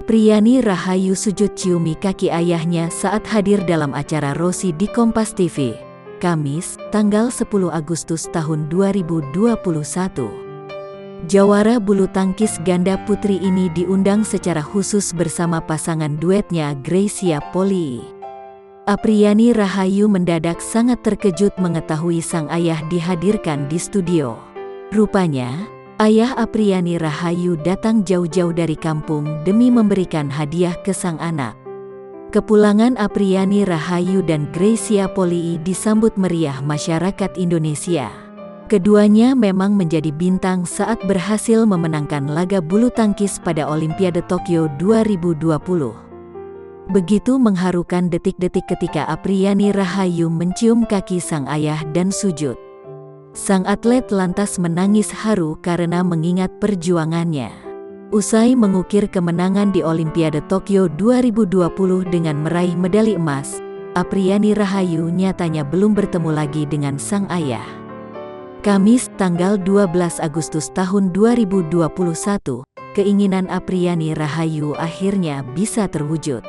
Apriani Rahayu sujud ciumi kaki ayahnya saat hadir dalam acara Rosi di Kompas TV, Kamis, tanggal 10 Agustus tahun 2021. Jawara bulu tangkis ganda putri ini diundang secara khusus bersama pasangan duetnya Greysia Poli. Apriani Rahayu mendadak sangat terkejut mengetahui sang ayah dihadirkan di studio. Rupanya, ayah Apriani Rahayu datang jauh-jauh dari kampung demi memberikan hadiah ke sang anak. Kepulangan Apriani Rahayu dan Greysia Poli disambut meriah masyarakat Indonesia. Keduanya memang menjadi bintang saat berhasil memenangkan laga bulu tangkis pada Olimpiade Tokyo 2020. Begitu mengharukan detik-detik ketika Apriani Rahayu mencium kaki sang ayah dan sujud. Sang atlet lantas menangis haru karena mengingat perjuangannya. Usai mengukir kemenangan di Olimpiade Tokyo 2020 dengan meraih medali emas, Apriani Rahayu nyatanya belum bertemu lagi dengan sang ayah. Kamis, tanggal 12 Agustus tahun 2021, keinginan Apriani Rahayu akhirnya bisa terwujud.